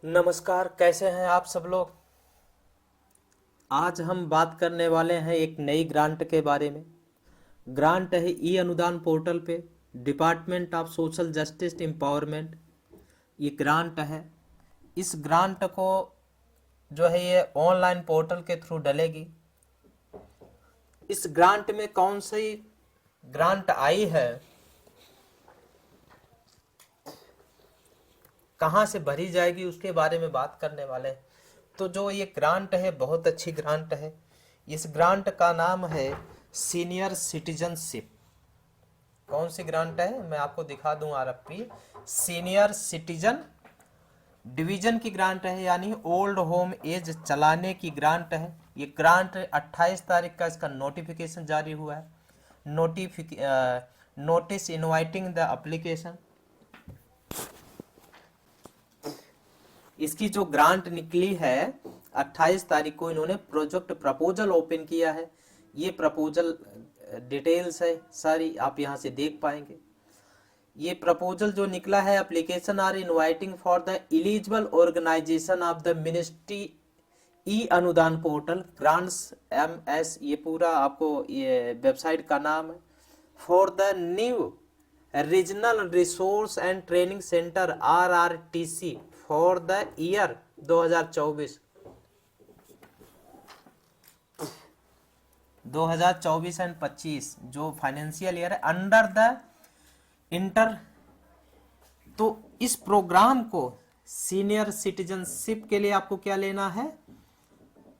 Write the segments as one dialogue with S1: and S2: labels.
S1: नमस्कार, कैसे हैं आप सब लोग। आज हम बात करने वाले हैं एक नई ग्रांट के बारे में। ग्रांट है ई अनुदान पोर्टल पे, department of social justice empowerment. ये ग्रांट है। इस ग्रांट को जो है ये ऑनलाइन पोर्टल के थ्रू डलेगी। इस ग्रांट में कौन सी ग्रांट आई है, कहाँ से भरी जाएगी, उसके बारे में बात करने वाले हैं। तो जो ये ग्रांट है बहुत अच्छी ग्रांट है। इस ग्रांट का नाम है सीनियर सिटीजनशिप। कौन सी ग्रांट है मैं आपको दिखा दूं। आरएफपी सीनियर सिटीजन डिवीजन की ग्रांट है, यानी ओल्ड होम एज चलाने की ग्रांट है। ये ग्रांट 28 तारीख का इसका नोटिफिकेशन जारी हुआ है। Notice inviting the application. इसकी जो ग्रांट निकली है 28 तारीख को इन्होंने प्रोजेक्ट प्रपोजल ओपन किया है। ये प्रपोजल डिटेल्स है सारी, आप यहाँ से देख पाएंगे। ये प्रपोजल जो निकला है, application are inviting for the eligible organisation of the ministry e Anudan portal grants MS। ये पूरा आपको ये वेबसाइट का नाम है। For the new regional resource and training centre RRTC for the year 2024 and 25 जो फाइनेंशियल ईयर है अंडर द इंटर। तो इस प्रोग्राम को सीनियर सिटीजनशिप के लिए आपको क्या लेना है,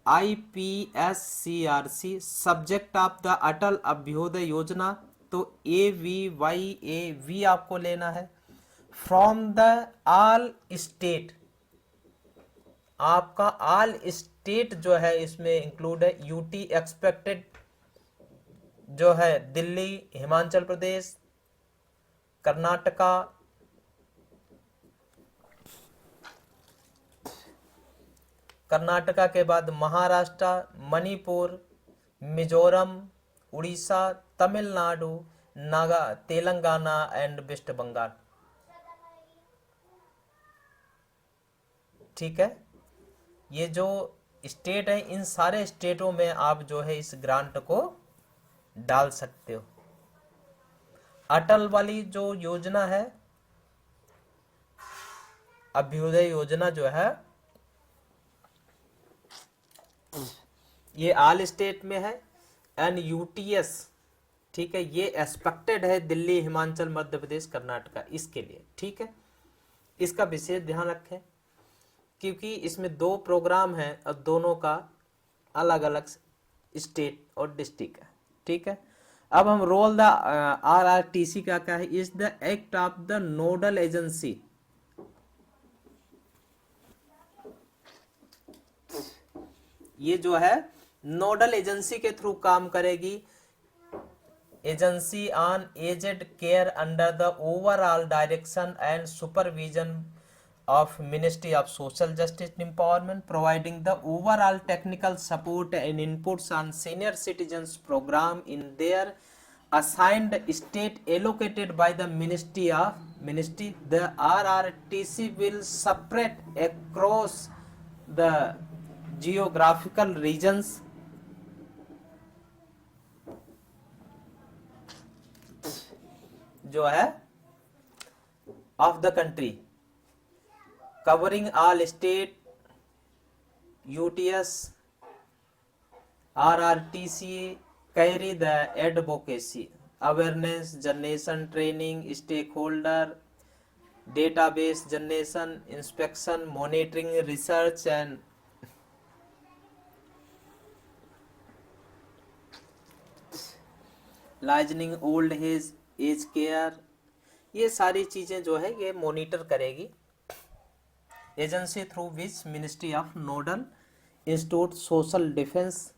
S1: IPSCRC सब्जेक्ट ऑफ द अटल अभ्युदय योजना। तो AVYAV आपको लेना है। फ्रॉम द ऑल स्टेट, आपका ऑल स्टेट जो है इसमें इंक्लूड है। यूटी एक्सपेक्टेड जो है दिल्ली, हिमाचल प्रदेश, कर्नाटका, कर्नाटका के बाद महाराष्ट्र, मणिपुर, मिजोरम, उड़ीसा, तमिलनाडु, नागा तेलंगाना एंड वेस्ट बंगाल। ठीक है, ये जो स्टेट है इन सारे स्टेटों में आप जो है इस ग्रांट को डाल सकते हो। अटल वाली जो योजना है, अभ्युदय योजना जो है, ये ऑल स्टेट में है। एंड UTS, ठीक है, ये एक्सपेक्टेड है दिल्ली, हिमाचल, मध्य प्रदेश, कर्नाटका, इसके लिए। ठीक है, इसका विशेष ध्यान रखें क्योंकि इसमें दो प्रोग्राम हैं और दोनों का अलग अलग स्टेट और डिस्ट्रिक्ट है। ठीक है, अब हम रोल द RRTC का क्या है, is the act of the nodal agency. ये जो है नोडल एजेंसी के थ्रू काम करेगी। Agency on aged care under the overall direction and supervision of Ministry of Social Justice Empowerment, providing the overall technical support and inputs on senior citizens program in their assigned state allocated by the ministry. The RRTC will separate across the geographical regions जो है of the country, covering all state UTS RRTC carry the advocacy, awareness generation, training, stakeholder database generation, inspection, monitoring, research and listening, old age care। ये सारी चीजें जो है ये monitor करेगी agency through which ministry of nodal institute social defence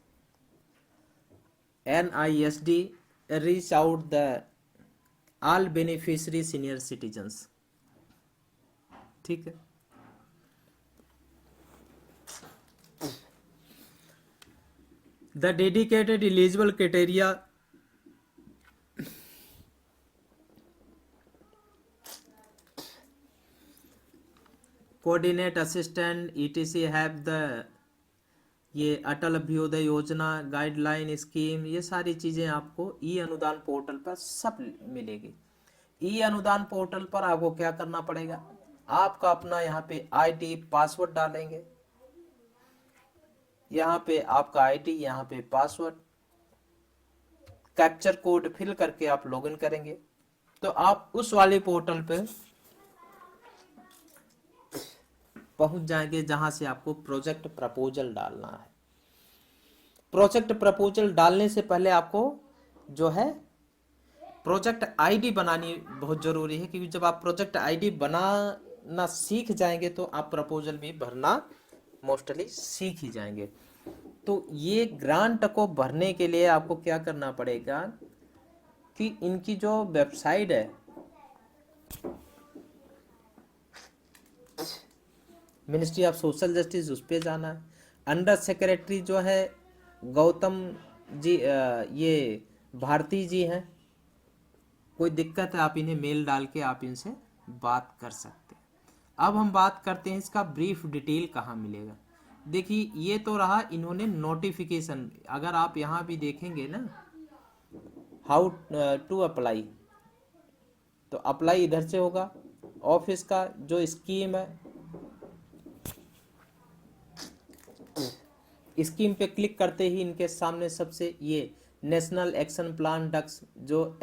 S1: NISD reach out the all beneficiary senior citizens. ठीक है, the dedicated eligible criteria coordinate assistant etc have the, ये अटल अभ्युदय योजना गाइडलाइन स्कीम, ये सारी चीजें आपको ई अनुदान पोर्टल पर सब मिलेगी। ई अनुदान पोर्टल पर आपको क्या करना पड़ेगा, आपका अपना यहाँ पे आईडी पासवर्ड डालेंगे, यहाँ पे आपका आईडी, यहाँ पे पासवर्ड, कैप्चर कोड फिल करके आप लॉगिन करेंगे तो आप उस वाले पोर्टल पे पहुंच जाएंगे जहां से आपको प्रोजेक्ट प्रपोजल डालना है। प्रोजेक्ट प्रपोजल डालने से पहले आपको जो है प्रोजेक्ट आईडी बनानी बहुत जरूरी है, क्योंकि जब आप प्रोजेक्ट आईडी बनाना सीख जाएंगे तो आप प्रपोजल भी भरना मोस्टली सीख ही जाएंगे। तो ये ग्रांट को भरने के लिए आपको क्या करना पड़ेगा कि इनकी जो वेबसाइट है, मिनिस्ट्री ऑफ सोशल जस्टिस, उस पर जाना है। अंडर सेक्रेटरी जो है गौतम जी, ये भारती जी हैं, कोई दिक्कत है आप इन्हें मेल डाल के आप इनसे बात कर सकते हैं। अब हम बात करते हैं इसका ब्रीफ डिटेल कहाँ मिलेगा। देखिए ये तो रहा इन्होंने नोटिफिकेशन, अगर आप यहाँ भी देखेंगे ना हाउ टू अप्लाई, तो अप्लाई इधर से होगा। ऑफिस का जो स्कीम है, स्कीम पे क्लिक करते ही इनके सामने सबसे ये नेशनल एक्शन प्लान डक्स जो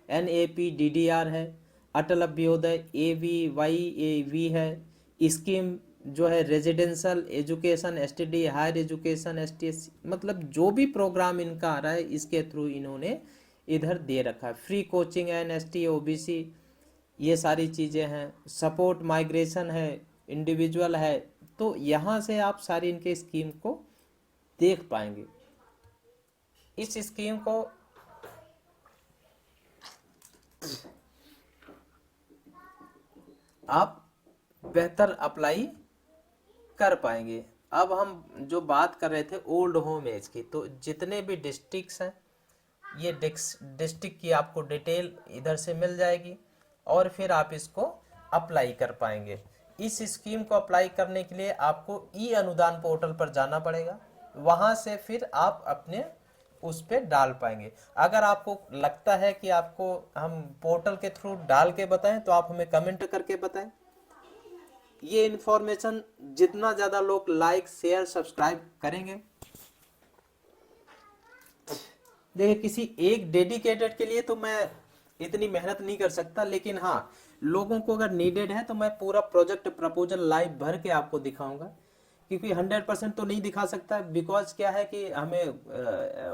S1: NAPDDR है, अटल अभ्युदय AVYAV है, स्कीम जो है residential education STD, higher education STS, मतलब जो भी प्रोग्राम इनका आ रहा है इसके थ्रू इन्होंने इधर दे रखा है। फ्री कोचिंग है, NST OBC, ये सारी चीज़ें हैं। सपोर्ट माइग्रेशन है, इंडिविजुअल है, तो यहाँ से आप सारी इनके स्कीम को देख पाएंगे। इस स्कीम को आप बेहतर अप्लाई कर पाएंगे। अब हम जो बात कर रहे थे ओल्ड होम एज की, तो जितने भी डिस्ट्रिक्ट्स हैं ये डिस्ट्रिक्ट की आपको डिटेल इधर से मिल जाएगी और फिर आप इसको अप्लाई कर पाएंगे। इस स्कीम को अप्लाई करने के लिए आपको ई अनुदान पोर्टल पर जाना पड़ेगा, वहां से फिर आप अपने उस पर डाल पाएंगे। अगर आपको लगता है कि आपको हम पोर्टल के थ्रू डाल के बताएं तो आप हमें कमेंट करके बताएं। ये इंफॉर्मेशन जितना ज्यादा लोग लाइक शेयर सब्सक्राइब करेंगे, देखिए किसी एक डेडिकेटेड के लिए तो मैं इतनी मेहनत नहीं कर सकता, लेकिन हाँ लोगों को अगर नीडेड है तो मैं पूरा प्रोजेक्ट प्रपोजल लाइव भर के आपको दिखाऊंगा, क्योंकि 100% तो नहीं दिखा सकता, बिकॉज क्या है कि हमें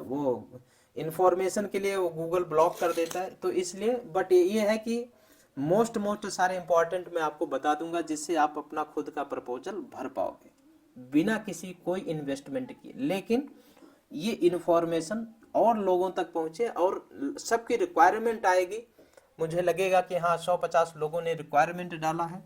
S1: वो इंफॉर्मेशन के लिए वो गूगल ब्लॉक कर देता है, तो इसलिए। बट ये है कि मोस्ट सारे इंपॉर्टेंट मैं आपको बता दूंगा जिससे आप अपना खुद का प्रपोजल भर पाओगे बिना किसी कोई इन्वेस्टमेंट किए। लेकिन ये इंफॉर्मेशन और लोगों तक पहुंचे और सबकी रिक्वायरमेंट आएगी। मुझे लगेगा कि हाँ 150 लोगों ने रिक्वायरमेंट डाला है,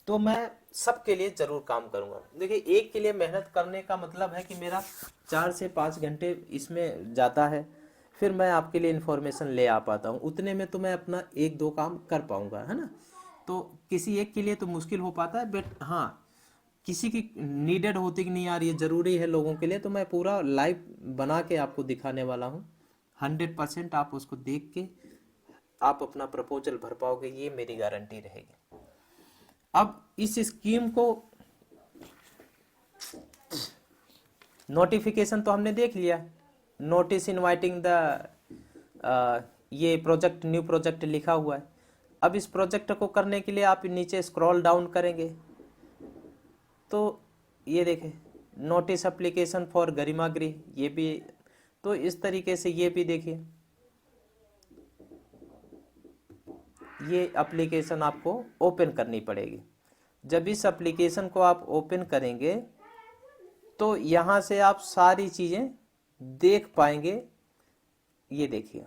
S1: तो मैं सबके लिए जरूर काम करूंगा। देखिए एक के लिए मेहनत करने का मतलब है कि मेरा 4 से 5 घंटे इसमें जाता है, फिर मैं आपके लिए इंफॉर्मेशन ले आ पाता हूँ, उतने में तो मैं अपना 1-2 काम कर पाऊंगा, है ना। तो किसी एक के लिए तो मुश्किल हो पाता है, बट हाँ किसी की नीडेड होती कि नहीं यार ये जरूरी है लोगों के लिए, तो मैं पूरा लाइव बना के आपको दिखाने वाला हूँ। 100% आप उसको देख के आप अपना प्रपोजल भर पाओगे, ये मेरी गारंटी रहेगी। अब इस स्कीम को नोटिफिकेशन तो हमने देख लिया, नोटिस इनवाइटिंग द, ये प्रोजेक्ट न्यू प्रोजेक्ट लिखा हुआ है। अब इस प्रोजेक्ट को करने के लिए आप नीचे स्क्रॉल डाउन करेंगे तो ये देखें नोटिस एप्लीकेशन फॉर गरिमा गृह, ये भी, तो इस तरीके से ये भी देखिए ये एप्लीकेशन आपको ओपन करनी पड़ेगी। जब इस एप्लीकेशन को आप ओपन करेंगे तो यहाँ से आप सारी चीज़ें देख पाएंगे। ये देखिए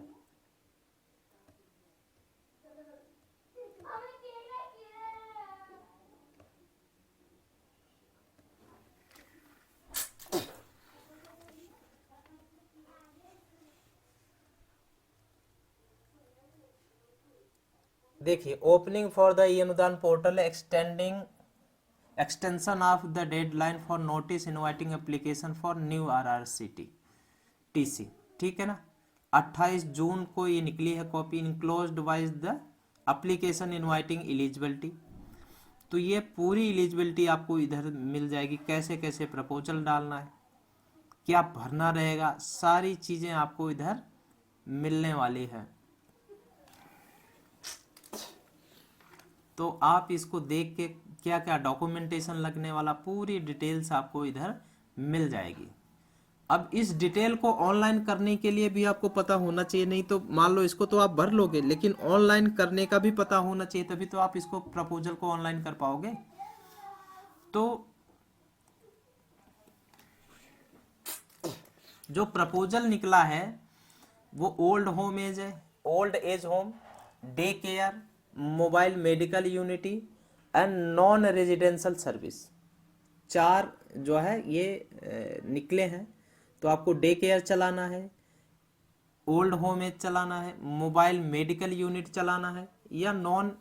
S1: देखिए, opening for the E Anudan portal extension of the deadline for notice inviting application for new RRCT TC, ठीक है ना। 28 जून को ये निकली है copy. Enclosed wise the application inviting eligibility. तो ये पूरी एलिजिबिलिटी आपको इधर मिल जाएगी, कैसे कैसे प्रपोजल डालना है, क्या भरना रहेगा, सारी चीजें आपको इधर मिलने वाली है। तो आप इसको देख के क्या क्या डॉक्यूमेंटेशन लगने वाला पूरी डिटेल्स आपको इधर मिल जाएगी। अब इस डिटेल को ऑनलाइन करने के लिए भी आपको पता होना चाहिए, नहीं तो मान लो इसको तो आप भर लोगे, लेकिन ऑनलाइन करने का भी पता होना चाहिए, तभी तो आप इसको प्रपोजल को ऑनलाइन कर पाओगे। तो जो प्रपोजल निकला है वो old age home, day care, mobile medical unity and non residential service, 4 जो है ये निकले हैं। तो आपको डे केयर चलाना है, ओल्ड होम एज चलाना है, मोबाइल मेडिकल यूनिट चलाना है, या नॉन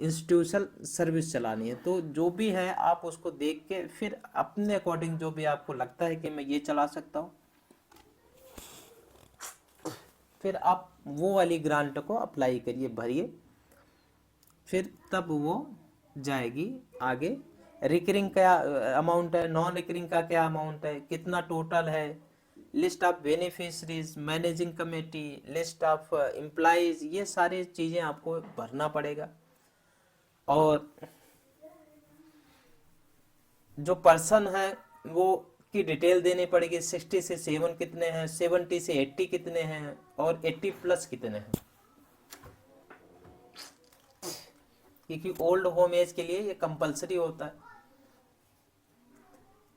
S1: इंस्टीट्यूशनल सर्विस चलानी है। तो जो भी है आप उसको देख के फिर अपने अकॉर्डिंग जो भी आपको लगता है कि मैं ये चला सकता हूँ, फिर आप वो वाली ग्रांट को अप्लाई करिए, भरिए, फिर तब वो जाएगी आगे। रिकरिंग क्या अमाउंट है, नॉन रिकरिंग का क्या अमाउंट है, कितना टोटल है, list of beneficiaries, managing committee, list of employees, ये सारी चीजें आपको भरना पड़ेगा। और जो पर्सन है वो की डिटेल देनी पड़ेगी, 60 से 7 कितने हैं, 70 से 80 कितने हैं, और 80 प्लस कितने हैं, क्योंकि ओल्ड होम एज के लिए ये कंपलसरी होता है।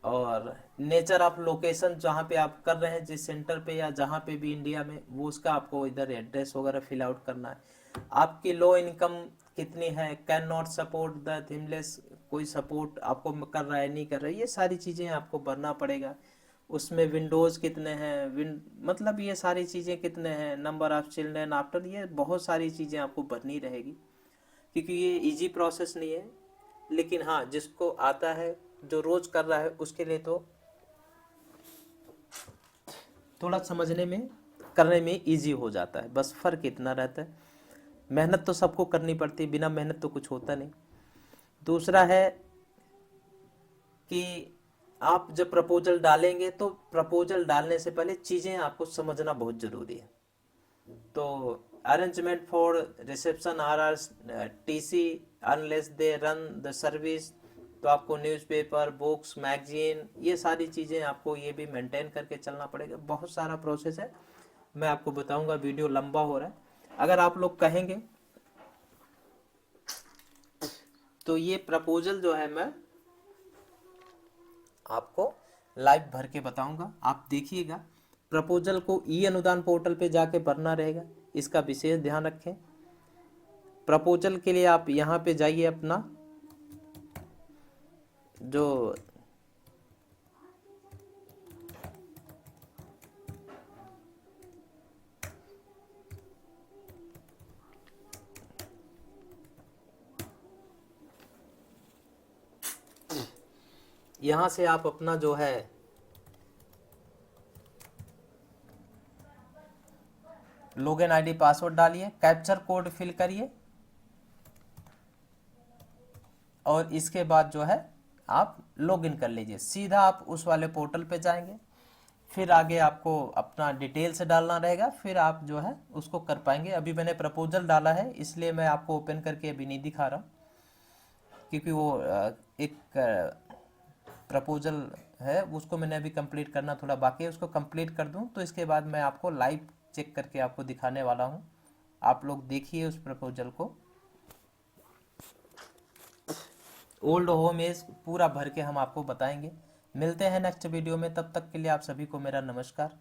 S1: और नेचर ऑफ लोकेशन, जहाँ पे आप कर रहे हैं, जिस सेंटर पे या जहाँ पे भी इंडिया में, वो उसका आपको इधर एड्रेस वगैरह फिल आउट करना है। आपकी लो इनकम कितनी है, कैन नॉट सपोर्ट द थिमलेस, कोई सपोर्ट आपको कर रहा है नहीं कर रहा है, ये सारी चीज़ें आपको भरना पड़ेगा। उसमें विंडोज़ कितने हैं, मतलब ये सारी चीज़ें कितने हैं, नंबर ऑफ चिल्ड्रेन आफ्टर, ये बहुत सारी चीज़ें आपको भरनी रहेगी, क्योंकि ये इजी प्रोसेस नहीं है। लेकिन हाँ, जिसको आता है, जो रोज कर रहा है, उसके लिए तो थोड़ा समझने में, करने में इजी हो जाता है, बस फर्क इतना रहता है। मेहनत तो सबको करनी पड़ती है, बिना मेहनत तो कुछ होता नहीं। दूसरा है कि आप जब प्रपोजल डालेंगे तो प्रपोजल डालने से पहले चीजें आपको समझना बहुत जरूरी है। तो arrangement for reception RRTC unless they run the service, तो आपको न्यूज़पेपर, बुक्स, मैगजीन, ये सारी चीज़ें आपको ये भी मेंटेन करके चलना पड़ेगा। बहुत सारा प्रोसेस है, मैं आपको बताऊंगा, वीडियो लंबा हो रहा है। अगर आप लोग कहेंगे तो ये प्रपोजल जो है मैं आपको लाइव भर के बताऊंगा, आप देखिएगा। प्रपोजल को ई अनुदान पोर्टल पे जाके भरना रहेगा, इसका विशेष ध्यान रखें। प्रपोजल के लिए आप यहाँ पे जाइए, अपना जो यहाँ से आप अपना जो है लॉगिन आईडी पासवर्ड डालिए, कैप्चर कोड फिल करिए, और इसके बाद जो है आप लॉगिन कर लीजिए। सीधा आप उस वाले पोर्टल पे जाएंगे, फिर आगे आपको अपना डिटेल्स डालना रहेगा, फिर आप जो है उसको कर पाएंगे। अभी मैंने प्रपोजल डाला है, इसलिए मैं आपको ओपन करके अभी नहीं दिखा रहा, क्योंकि वो एक प्रपोजल है, उसको मैंने अभी कंप्लीट करना थोड़ा बाकी है, उसको कंप्लीट कर दूं तो इसके बाद मैं आपको लाइव चेक करके आपको दिखाने वाला हूं। आप लोग देखिए उस प्रपोजल को, ओल्ड होम एज पूरा भर के हम आपको बताएंगे। मिलते हैं नेक्स्ट वीडियो में, तब तक के लिए आप सभी को मेरा नमस्कार।